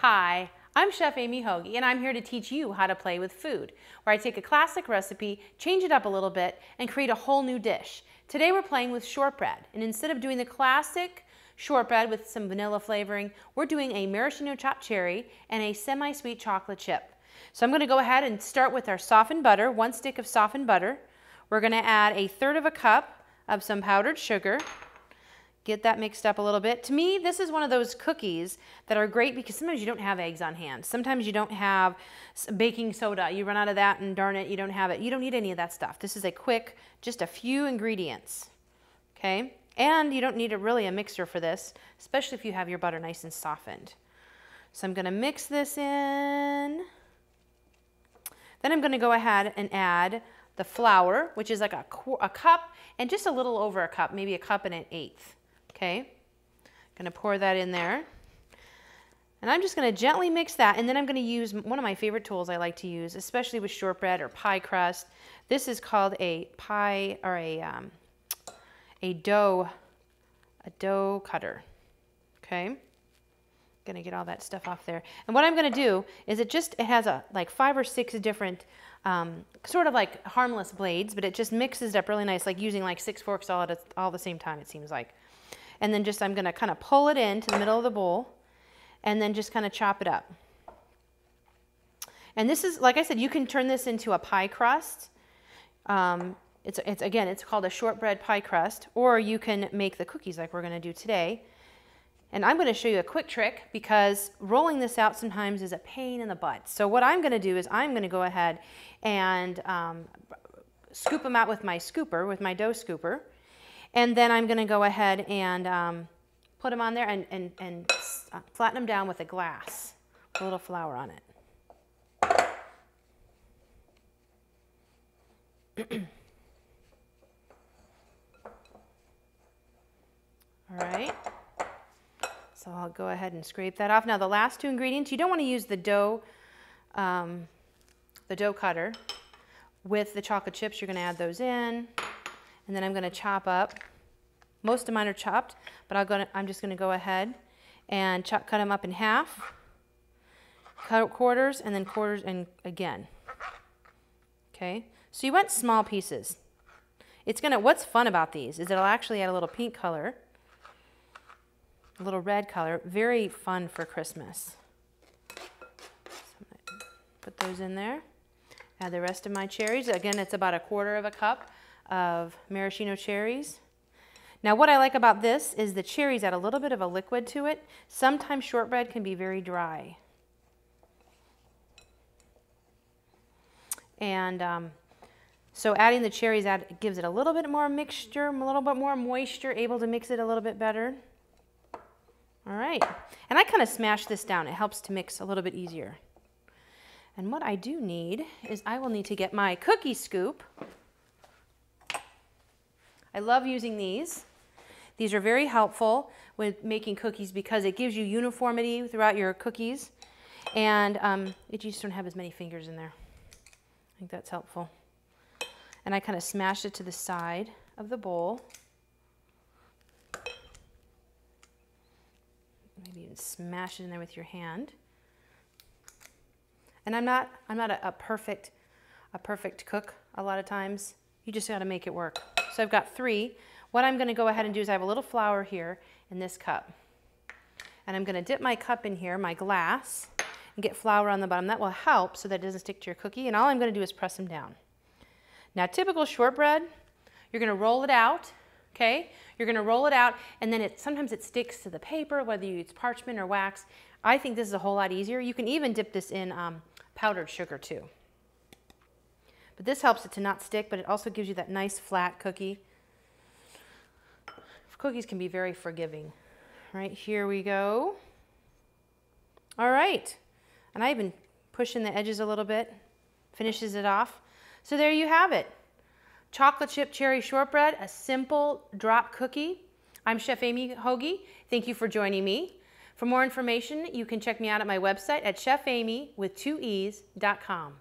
Hi, I'm Chef Amee Hoge, and I'm here to teach you how to play with food, where I take a classic recipe, change it up a little bit, and create a whole new dish. Today we're playing with shortbread, and instead of doing the classic shortbread with some vanilla flavoring, we're doing a maraschino chopped cherry and a semi-sweet chocolate chip. So I'm going to go ahead and start with our softened butter, 1 stick of softened butter. We're going to add 1/3 cup of some powdered sugar. Get that mixed up a little bit. To me, this is one of those cookies that are great because sometimes you don't have eggs on hand. Sometimes you don't have baking soda. You run out of that and darn it, you don't have it. You don't need any of that stuff. This is a quick, just a few ingredients, okay? And you don't need really a mixer for this, especially if you have your butter nice and softened. So I'm gonna mix this in. Then I'm gonna go ahead and add the flour, which is like a cup and just a little over a cup, maybe 1 1/8 cups. Okay, gonna pour that in there. And I'm just gonna gently mix that, and then I'm gonna use one of my favorite tools I like to use, especially with shortbread or pie crust. This is called a pie, or a dough cutter, okay? Gonna get all that stuff off there. And what I'm gonna do is it has like 5 or 6 different, sort of like harmless blades, but it just mixes it up really nice, like using like 6 forks all at the same time, it seems like. And then I'm gonna kind of pull it into the middle of the bowl and then just kind of chop it up. And this is, like I said, you can turn this into a pie crust. It's called a shortbread pie crust, or you can make the cookies like we're gonna do today. And I'm gonna show you a quick trick because rolling this out sometimes is a pain in the butt. So what I'm gonna do is I'm gonna go ahead and scoop them out with my scooper, with my dough scooper. And then I'm going to go ahead and put them on there and flatten them down with a glass with a little flour on it. All right. So I'll go ahead and scrape that off. Now the last 2 ingredients, you don't want to use the dough cutter with the chocolate chips. You're going to add those in. And then I'm going to chop up. Most of mine are chopped, but I'm just going to go ahead and cut them up in half, cut quarters, and then quarters, and again. Okay, so you want small pieces. What's fun about these is it'll actually add a little pink color, a little red color. Very fun for Christmas. So I'm going to put those in there. Add the rest of my cherries. Again, it's about 1/4 cup of maraschino cherries. Now what I like about this is the cherries add a little bit of a liquid to it. Sometimes shortbread can be very dry. And so adding the cherries gives it a little bit more mixture, a little bit more moisture, able to mix it a little bit better. All right, and I kind of smash this down. It helps to mix a little bit easier. And what I do need is I will need to get my cookie scoop. I love using these. These are very helpful with making cookies because it gives you uniformity throughout your cookies, and you just don't have as many fingers in there. I think that's helpful. And I kind of smash it to the side of the bowl. Maybe even smash it in there with your hand. And I'm not a perfect cook a lot of times. You just got to make it work. So I've got 3. What I'm going to go ahead and do is I have a little flour here in this cup. And I'm going to dip my cup in here, my glass, and get flour on the bottom. That will help so that it doesn't stick to your cookie. And all I'm going to do is press them down. Now, typical shortbread, you're going to roll it out, okay? You're going to roll it out, and then sometimes it sticks to the paper, whether you use parchment or wax. I think this is a whole lot easier. You can even dip this in powdered sugar too. But this helps it to not stick, but it also gives you that nice flat cookie. Cookies can be very forgiving. Right, here we go. All right, and I even push in the edges a little bit, finishes it off. So there you have it. Chocolate chip cherry shortbread, a simple drop cookie. I'm Chef Amee Hoge. Thank you for joining me. For more information, you can check me out at my website at chefamee with 2 e's.com.